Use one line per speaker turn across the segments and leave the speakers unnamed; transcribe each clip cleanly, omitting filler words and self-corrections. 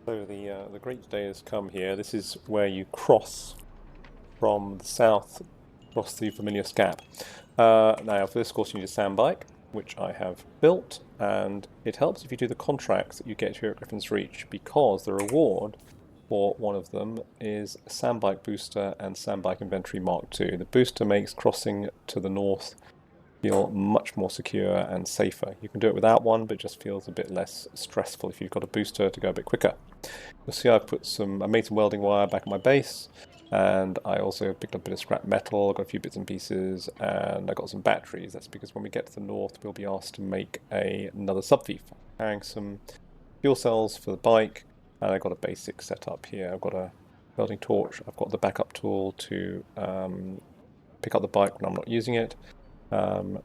So the great day has come here. This is where you cross from the south across the familiar Scap. Now for this course you need a Sandbike, which I have built, and it helps if you do the contracts that you get here at Griffins Reach, because the reward for one of them is a Sandbike booster and Sandbike inventory Mark II. The booster makes crossing to the north feel much more secure and safer. You can do it without one, but it just feels a bit less stressful if you've got a booster to go a bit quicker. You'll see I made some welding wire back at my base, and I also picked up a bit of scrap metal, got a few bits and pieces, and I got some batteries. That's because when we get to the north, we'll be asked to make another subfief. Carrying some fuel cells for the bike, and I've got a basic setup here. I've got a welding torch, I've got the backup tool to pick up the bike when I'm not using it. And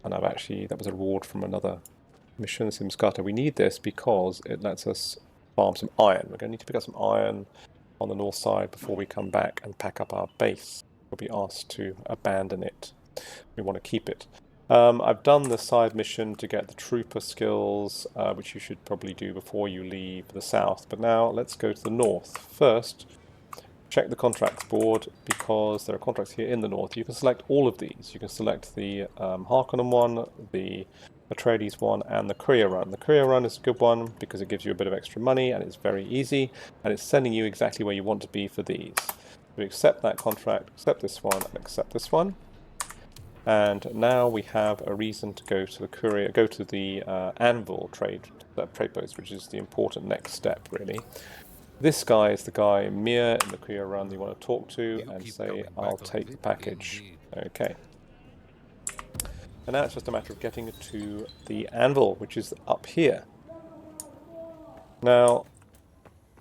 that was a reward from another mission, Simscata. We need this because it lets us farm some iron. We're going to need to pick up some iron on the north side before we come back and pack up our base. We'll be asked to abandon it. We want to keep it. I've done the side mission to get the trooper skills, which you should probably do before you leave the south. But now let's go to the north. First, check the contracts board, because there are contracts here in the north. You can select all of these. You can select the Harkonnen one, the Atreides one, and the courier run. The courier run is a good one because it gives you a bit of extra money and it's very easy, and it's sending you exactly where you want to be for these. We accept that contract, accept this one, and accept this one. And now we have a reason to go to the courier, go to the anvil trade post, which is the important next step, really. This guy is the guy, Mir, in the courier run you want to talk to and say, I'll take the package. Okay. And now it's just a matter of getting to the anvil, which is up here. Now,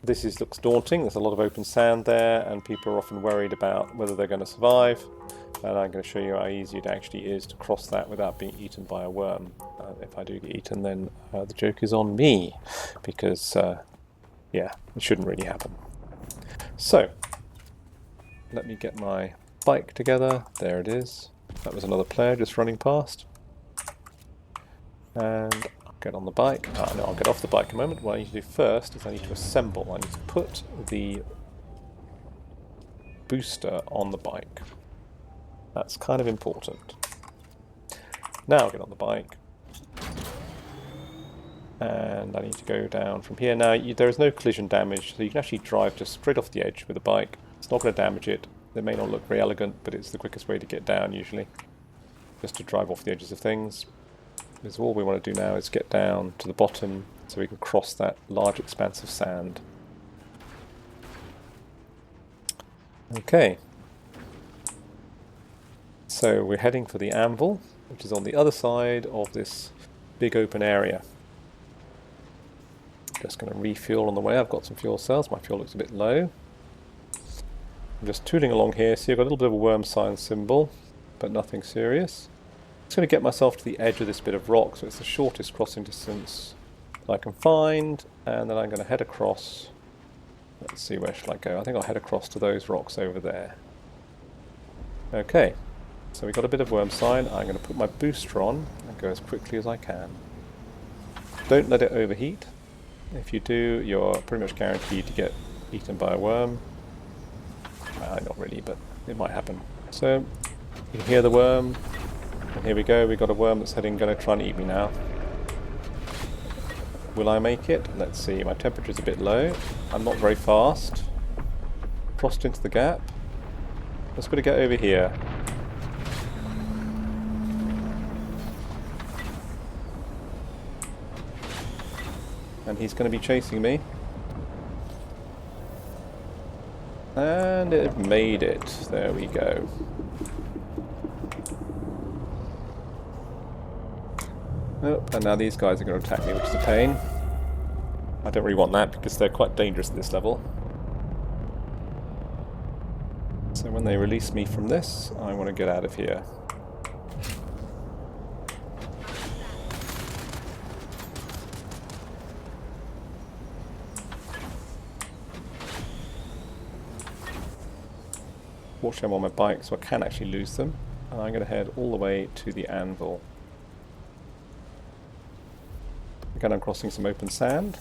this looks daunting. There's a lot of open sand there, and people are often worried about whether they're going to survive. And I'm going to show you how easy it actually is to cross that without being eaten by a worm. If I do get eaten, then the joke is on me, because yeah, it shouldn't really happen. So, let me get my bike together. There it is. That was another player just running past. And I'll get on the bike. No, I'll get off the bike in a moment. What I need to do first is I need to assemble. I need to put the booster on the bike. That's kind of important. Now I'll get on the bike. And I need to go down from here. Now, there is no collision damage, so you can actually drive just straight off the edge with a bike. It's not going to damage it. It may not look very elegant, but it's the quickest way to get down, usually. Just to drive off the edges of things. Because all we want to do now is get down to the bottom, so we can cross that large expanse of sand. Okay. So we're heading for the anvil, which is on the other side of this big open area. Just going to refuel on the way. I've got some fuel cells. My fuel looks a bit low. I'm just tooling along here. See, I've got a little bit of a wormsign symbol, but nothing serious. I'm just going to get myself to the edge of this bit of rock, so it's the shortest crossing distance that I can find, and then I'm going to head across. Let's see, where shall I go? I think I'll head across to those rocks over there. Okay, so we've got a bit of wormsign. I'm going to put my booster on and go as quickly as I can. Don't let it overheat. If you do, you're pretty much guaranteed to get eaten by a worm. Not really, but it might happen. So, you can hear the worm. And here we go, we've got a worm that's going to try and eat me now. Will I make it? Let's see, my temperature's a bit low. I'm not very fast. Crossed into the gap. Just got to get over here. And he's going to be chasing me. And it made it. There we go. Oh, and now these guys are going to attack me, which is a pain. I don't really want that because they're quite dangerous at this level. So when they release me from this, I want to get out of here. Fortunately, I'm on my bike, so I can actually lose them. And I'm going to head all the way to the anvil. Again, I'm crossing some open sand.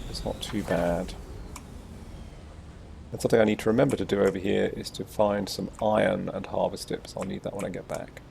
It's not too bad. And something I need to remember to do over here is to find some iron and harvest it, because I'll need that when I get back.